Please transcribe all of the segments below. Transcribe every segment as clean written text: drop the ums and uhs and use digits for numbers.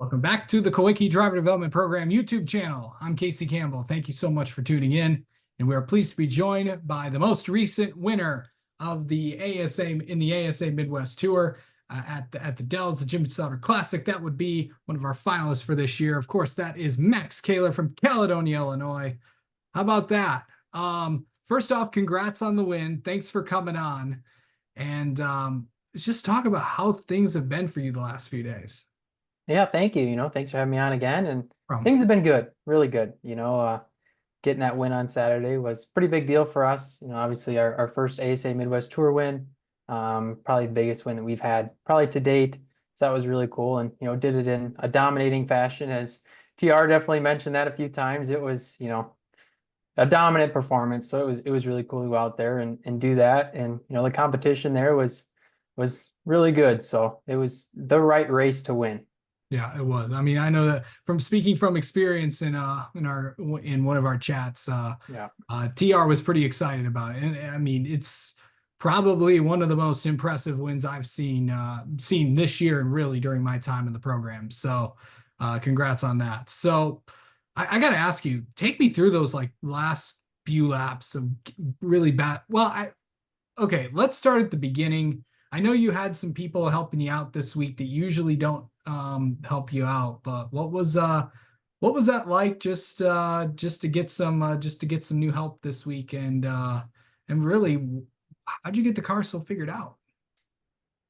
Welcome back to the Kawiki Driver Development Program YouTube channel. I'm Casey Campbell. Thank you so much for tuning in, and we are pleased to be joined by the most recent winner of the ASA in the ASA Midwest Tour at the Dells, the Jim Sauter Classic. That would be one of our finalists for this year. Of course, that is Max Kahler from Caledonia, Illinois. How about that? First off, congrats on the win. Thanks for coming on, and let's just talk about how things have been for you the last few days. Yeah, thank you. Thanks for having me on again. And From things have been good, really good. Getting that win on Saturday was a pretty big deal for us. Obviously our first ASA Midwest Tour win, probably the biggest win that we've had probably to date. So that was really cool. And, did it in a dominating fashion, as TR definitely mentioned that a few times. It was, a dominant performance. So it was really cool to go out there and do that. And, the competition there was really good. So it was the right race to win. Yeah, it was. I mean, I know that from speaking from experience in one of our chats, Yeah. TR was pretty excited about it. And I mean, it's probably one of the most impressive wins I've seen this year and really during my time in the program. So congrats on that. So I gotta ask you, take me through those like last few laps of really bad. Okay, let's start at the beginning. I know you had some people helping you out this week that usually don't help you out, but what was that like just to get some new help this week and really how'd you get the car so figured out?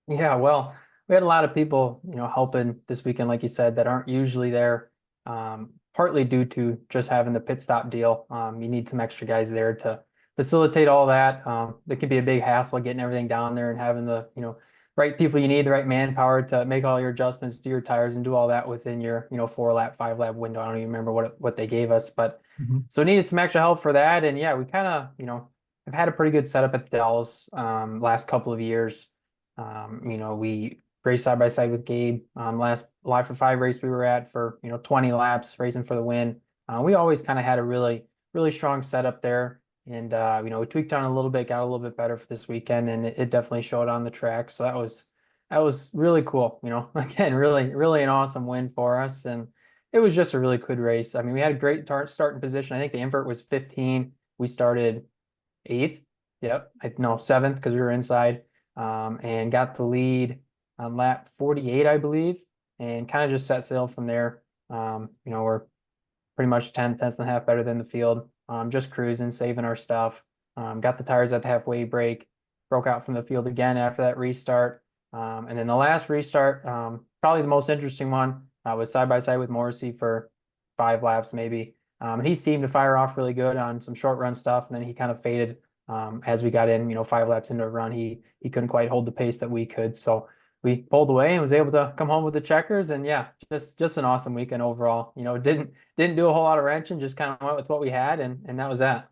Yeah, well, we had a lot of people, helping this weekend, like you said, that aren't usually there, partly due to just having the pit stop deal. You need some extra guys there to facilitate all that. It can be a big hassle getting everything down there and having the, right people you need, the right manpower to make all your adjustments to your tires and do all that within your, 4 lap, 5 lap window. I don't even remember what they gave us, but Mhm. so needed some extra help for that. And yeah, we kind of, have had a pretty good setup at Dells last couple of years. We raced side by side with Gabe. Last Live for Five race we were at for 20 laps, racing for the win. We always kind of had a really strong setup there, and we tweaked on a little bit, got a little bit better for this weekend, and it definitely showed on the track. So that was really cool. Again, really an awesome win for us, and it was just a really good race. I mean, we had a great starting position. I think the invert was 15. We started eighth. Yep, no, seventh because we were inside, and got the lead on lap 48, I believe, and kind of just set sail from there. We're pretty much 10th and a half better than the field. Just cruising, saving our stuff. Got the tires at the halfway break, broke out from the field again after that restart. And then the last restart, probably the most interesting one, was side by side with Morrissey for 5 laps maybe. And he seemed to fire off really good on some short run stuff, and then he kind of faded as we got in, 5 laps into a run. He couldn't quite hold the pace that we could. So we pulled away and was able to come home with the checkers. And yeah, just an awesome weekend overall. Didn't do a whole lot of wrenching, just kind of went with what we had, and that was that.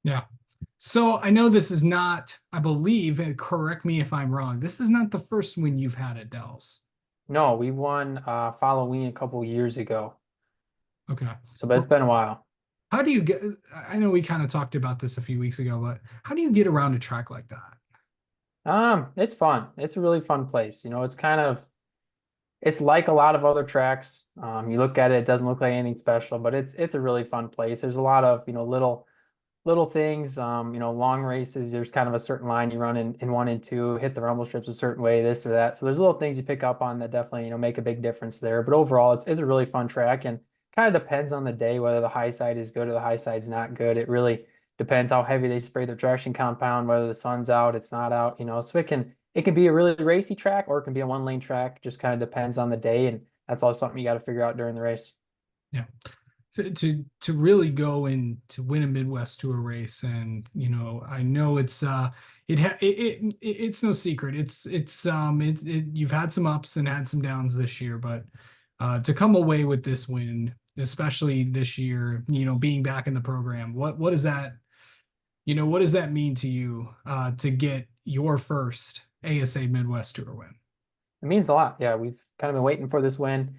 Yeah. So I know this is not, I believe, and correct me if I'm wrong, this is not the first win you've had at Dells. No, we won Halloween a couple years ago. Okay. So but it's been a while. How do you get, I know we kind of talked about this a few weeks ago, but how do you get around a track like that? It's fun. It's a really fun place. It's like a lot of other tracks. You look at it, it doesn't look like anything special, but it's a really fun place. There's a lot of, little things, long races. There's kind of a certain line you run in one and two, hit the rumble strips a certain way, this or that. So there's little things you pick up on that definitely, make a big difference there. But overall, it's a really fun track, and kind of depends on the day whether the high side is good or the high side's not good. It really depends how heavy they spray the traction compound, whether the sun's out, it's not out, So it can be a really racy track, or it can be a one lane track. Just kind of depends on the day, and that's all something you got to figure out during the race. Yeah. To really go and to win a Midwest Tour race, and I know it's no secret. You've had some ups and had some downs this year, but to come away with this win, especially this year, being back in the program, what does that mean to you to get your first ASA Midwest Tour win? It means a lot. Yeah, we've kind of been waiting for this win,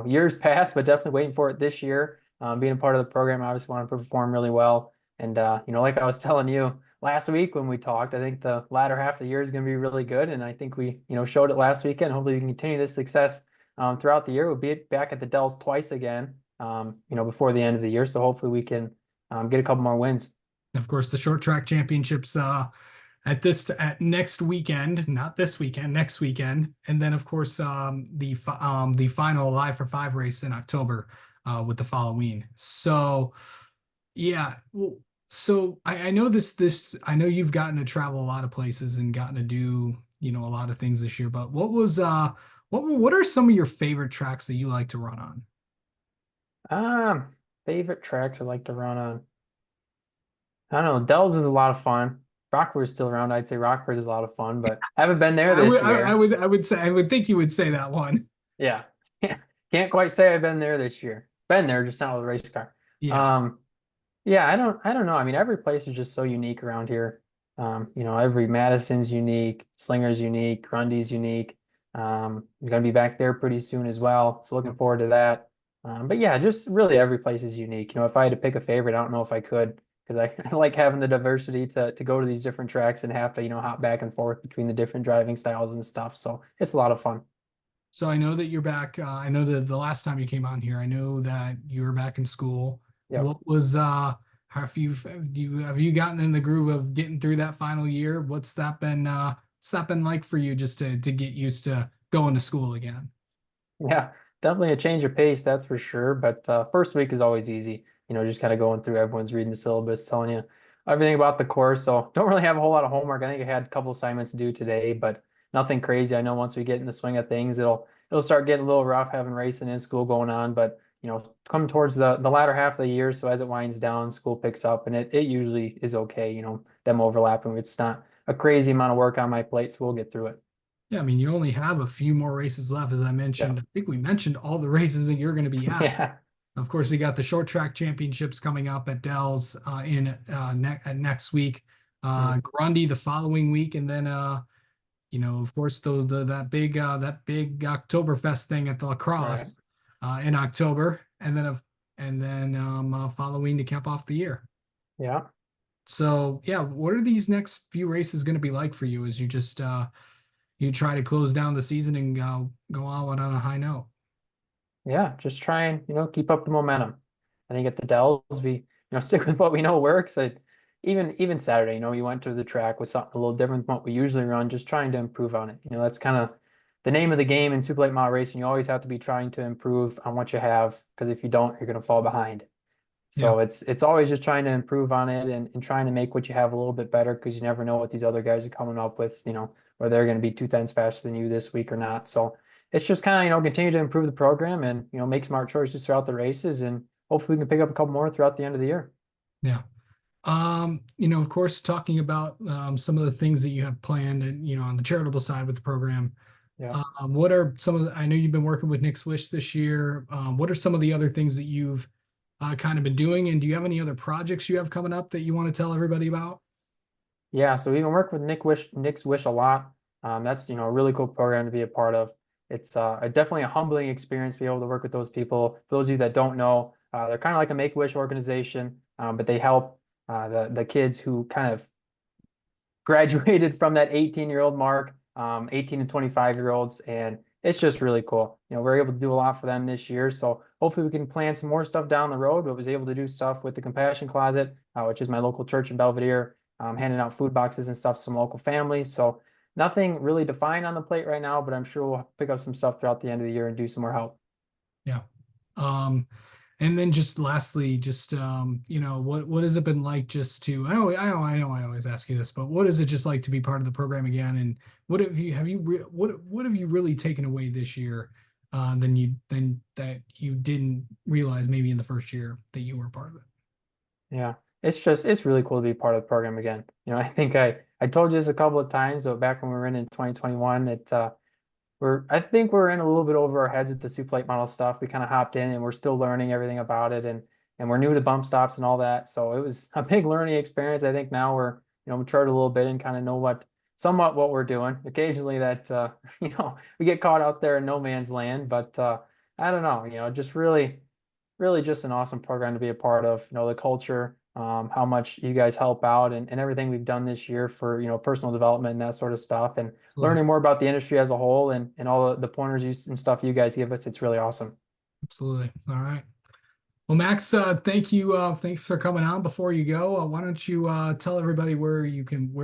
years past, but definitely waiting for it this year. Being a part of the program, I obviously want to perform really well. And, like I was telling you last week when we talked, I think the latter half of the year is going to be really good. And I think we, showed it last weekend. Hopefully we can continue this success throughout the year. We'll be back at the Dells twice again, before the end of the year. So hopefully we can get a couple more wins. Of course, the short track championships at next weekend, not this weekend, next weekend, and then of course the final Live for Five race in October with the following. So yeah, well, so I know I know you've gotten to travel a lot of places and gotten to do a lot of things this year. But what are some of your favorite tracks that you like to run on? Favorite tracks I like to run on. I don't know. Dells is a lot of fun. Rockford's still around. I'd say Rockford is a lot of fun, but I haven't been there this year. I would say I would think you would say that one. Yeah. Can't quite say I've been there this year. Been there, just not with a race car. Yeah. Um, yeah, I don't know. I mean, every place is just so unique around here. Every Madison's unique, Slinger's unique, Grundy's unique. I'm gonna be back there pretty soon as well. So looking forward to that. But yeah, just really every place is unique. If I had to pick a favorite, I don't know if I could because I like having the diversity to go to these different tracks and have to, hop back and forth between the different driving styles and stuff. So it's a lot of fun. So I know that you're back. I know that the last time you came on here, I know that you were back in school. Yep. What was have you gotten in the groove of getting through that final year? What's that been like for you just to get used to going to school again? Yeah, definitely a change of pace, that's for sure. But first week is always easy. Just kind of going through everyone's reading the syllabus, telling you everything about the course. So don't really have a whole lot of homework. I think I had a couple assignments to do today, but nothing crazy. I know once we get in the swing of things, it'll start getting a little rough having racing in school going on. But come towards the latter half of the year, so as it winds down, school picks up, and it usually is okay. Them overlapping. It's not a crazy amount of work on my plate, so we'll get through it. Yeah, I mean, you only have a few more races left, as I Yeah. mentioned. I think we mentioned all the races that you're going to be at. Yeah. Of course, we got the short track championships coming up at Dells in next week, Mm. Grundy the following week, and then of course, that big Oktoberfest thing at the Right. lacrosse in October, and then following to cap off the year. Yeah. So yeah, what are these next few races going to be like for you as you just you try to close down the season and go out on a high note? Yeah, just try and, keep up the momentum. I think at the Dells, we, stick with what we know works. Even Saturday, we went to the track with something a little different than what we usually run, just trying to improve on it. That's kind of the name of the game in super late model racing. You always have to be trying to improve on what you have, because if you don't, you're going to fall behind. Yeah, So it's always just trying to improve on it and trying to make what you have a little bit better, because you never know what these other guys are coming up with, whether they're going to be 2/10 faster than you this week or not. So it's just kind of, continue to improve the program and, make smart choices throughout the races, and hopefully we can pick up a couple more throughout the end of the year. yeah. Of course, talking about some of the things that you have planned and on the charitable side with the program. Yeah. What are some of I know you've been working with Nick Swish this year. What are some of the other things that you've kind of been doing? And do you have any other projects you have coming up that you want to tell everybody about? Yeah, so we've been working with Nick's Wish a lot. That's a really cool program to be a part of. It's definitely a humbling experience to be able to work with those people. For those of you that don't know, they're kind of like a Make-A-Wish organization, but they help the kids who kind of graduated from that 18-year-old mark, 18 to 25-year-olds, and it's just really cool. We're able to do a lot for them this year, so hopefully we can plan some more stuff down the road. But was able to do stuff with the Compassion Closet, which is my local church in Belvedere, handing out food boxes and stuff to some local families. So nothing really defined on the plate right now, but I'm sure we'll pick up some stuff throughout the end of the year and do some more help. Yeah. Um, and then just lastly, just what has it been like just to I know I always ask you this, but what is it just like to be part of the program again? And what have you really taken away this year than that you didn't realize maybe in the first year that you were part of it? Yeah, it's really cool to be part of the program again. I think I told you this a couple of times, but back when we were in 2021, I think we're in a little bit over our heads with the super late model stuff. We kind of hopped in and we're still learning everything about it, and we're new to bump stops and all that. So it was a big learning experience. I think now we're, matured a little bit and kind of know somewhat what we're doing. Occasionally that we get caught out there in no man's land, but I don't know, just really just an awesome program to be a part of. The culture, how much you guys help out and everything we've done this year for, personal development and that sort of stuff, and Absolutely. learning more about the industry as a whole, and all the pointers and stuff you guys give us. It's really awesome. Absolutely. All right. Well, Max, thank you. Thanks for coming on. Before you go, why don't you tell everybody where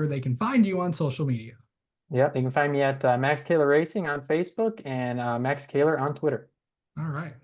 they can find you on social media? Yeah, you can find me at Max Kahler Racing on Facebook and Max Kahler on Twitter. All right.